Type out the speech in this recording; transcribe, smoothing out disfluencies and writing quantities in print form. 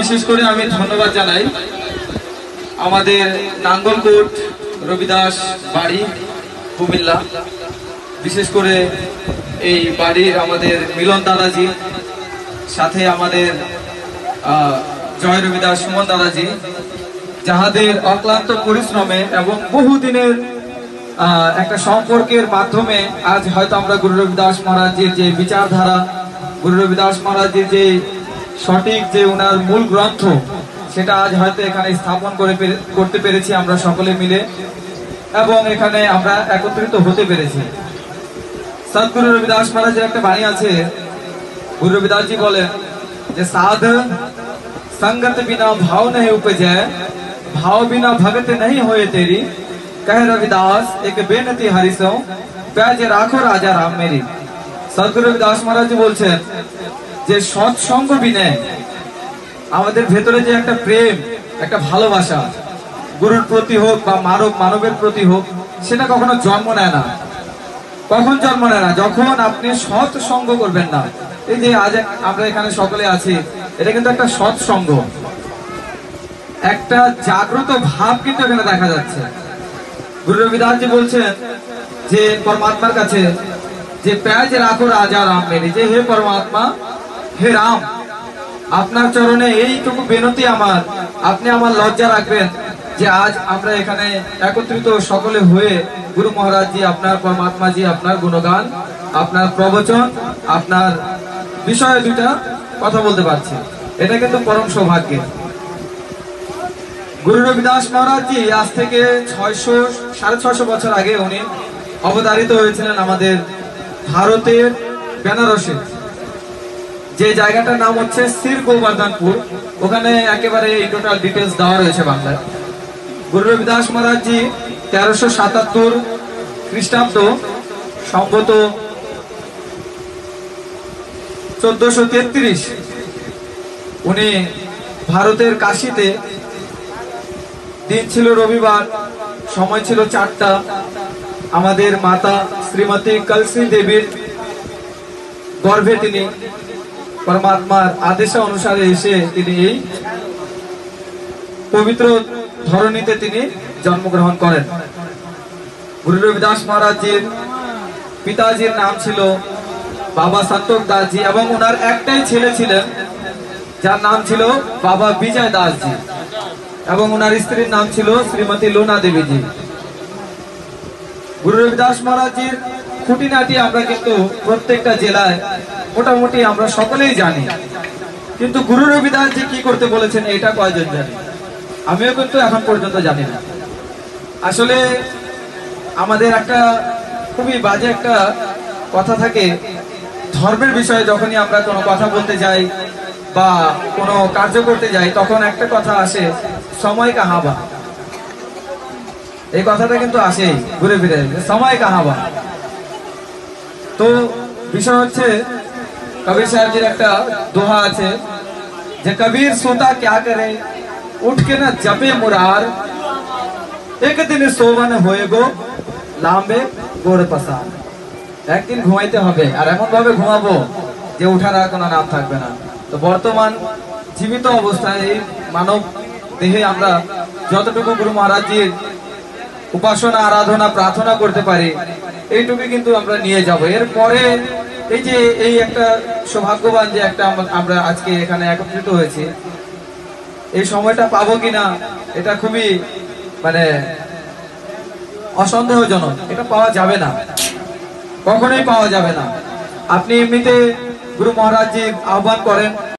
বিশেষ করে আমি ধন্যবাদ জানাই আমাদের নাঙ্গলকোট রবিদাস বাড়ি কুমিল্লা, বিশেষ করে এই বাড়ির আমাদের মিলন দাদাজি, সাথে আমাদের জয় রবিদাস সুমন দাদাজি, যাহাদের অক্লান্ত পরিশ্রমে এবং বহুদিনের একটা সম্পর্কের মাধ্যমে আজ হয়তো আমরা গুরু রবিদাস মহারাজজির যে বিচারধারা, গুরু রবিদাস মহারাজজির যে সঠিক যে ওনার মূল গ্রন্থ, সেটা আজ হয়তো এখানে স্থাপন করতে পেরেছি আমরা সকলে মিলে, এবং এখানে আমরা একত্রিত হতে পেরেছি। সদ্গুরু রবিদাস মহারাজের একটা বাণী আছে, গুরু রবিদাসজি বলেন যে সাধ संगत बिना भाव नहीं उपजे, भाव बिना भगत नहीं होए तेरी, कह रविदास एक बेनती हरिसो, पैज राखो राजा राम मेरी। सद्गुरु रविदास महाराज বলছেন যে সৎসঙ্গ বিনে আমাদের ভেতরে যে একটা প্রেম, একটা ভালোবাসা গুরুর প্রতি হোক বা মানবের প্রতি হোক, সেটা কখনো জন্ম নেয় না। কখন জন্ম নেয় না? যখন আপনি সৎ সঙ্গ করবেন না। এই যে আজ আমরা এখানে সকলে আছি, এটা কিন্তু একটা সৎসঙ্গ, একটা জাগ্রত ভাব কিন্তু এখানে দেখা যাচ্ছে। গুরু রবিদাসজি বলছেন যে পরমাত্মার কাছে যে প্যাজ রাখো রাজা রাম মেরি, যে হে পরমাত্মা, হে রাম, আপনার চরণে এইটুকু বিনতি আমার, আপনি আমার লজ্জা রাখবেন যে আজ আমরা এখানে একত্রিত সকলে হয়ে গুরু মহারাজজি, আপনার পরমাত্মাজি, আপনার গুণগান, আপনার প্রবচন, আপনার বিষয়ে দুইটা কথা বলতে পারছি। এটা কিন্তু পরম সৌভাগ্য। গুরু রবিদাস মহারাজজি আজ থেকে 650 বছর আগে উনি অবতারিত হয়েছিলেন আমাদের ভারতের বেনারসে, যে জায়গাটার নাম হচ্ছে শ্রী গোবর্ধনপুর। ওখানে একেবারে এই টোটাল ডিটেলস দেওয়া রয়েছে বাংলায়। গুরু রবিদাস মহারাজজি 1377 খ্রিস্টাব্দ সম্ভবত 1433 উনি ভারতের কাশীতে, দিন ছিল রবিবার, সময় ছিল 4টা, আমাদের মাতা শ্রীমতী কলসি দেবীর গর্ভে তিনি পরমাত্মার আদেশ অনুসারে এসে তিনি এই পবিত্র ধরণীতে তিনি জন্মগ্রহণ করেন। গুরু রবিদাস মহারাজজির পিতাজির নাম ছিল বাবা সন্তোষ দাসজি, এবং ওনার একটাই ছেলে ছিলেন যার নাম ছিল বাবা বিজয় দাসজি, এবং ওনার স্ত্রীর নাম ছিল শ্রীমতী লুনা দেবীজি। গুরু রবিদাস মহারাজজির খুঁটিনাটি আমরা কিন্তু প্রত্যেকটা জেলায় মোটামুটি আমরা সকলেই জানি, কিন্তু গুরু রবিদাসজি কি করতে বলেছেন এটা কয়জন জানি? আমিও কিন্তু এখন পর্যন্ত জানি না। আসলে আমাদের একটা খুবই বাজে একটা কথা থাকে, ধর্মের বিষয়ে যখনই আমরা কোনো কথা বলতে যাই বা কোনো কার্য করতে যাই, তখন একটা কথা আসে, সময় কাহাবা। এই কথাটা কিন্তু আসেই ঘুরে ফিরে, সময় কাহাবা। তো বিষয় হচ্ছে, কবির সাহেবজির একটা দোহা আছে যে কবির সোতা ক্যা করে, উঠ के ना जपे मुरार, एक दिन सोवन होए गो लांबे गोड़ पसार। একদিন ঘুমাইতে হবে, আর এমন ভাবে ঘুমাবো যে উঠার আর কোনো নাম থাকবে না। তো বর্তমান জীবিত অবস্থায় এই মানব দেহে আমরা যতটুকু গুরু মহারাজজির উপাসনা, আরাধনা, প্রার্থনা করতে পারি, এইটুকু কিন্তু আমরা নিয়ে যাব। এরপরে এই যে এই একটা সৌভাগ্যবান যে একটা আমরা আজকে এখানে একত্রিত হয়েছি, এই সময়টা পাবো কিনা এটা খুবই মানে অসন্দেহজনক। এটা পাওয়া যাবে না, কখনোই পাওয়া যাবে না। আপনি এমনিতে গুরু মহারাজজি আহ্বান করেন,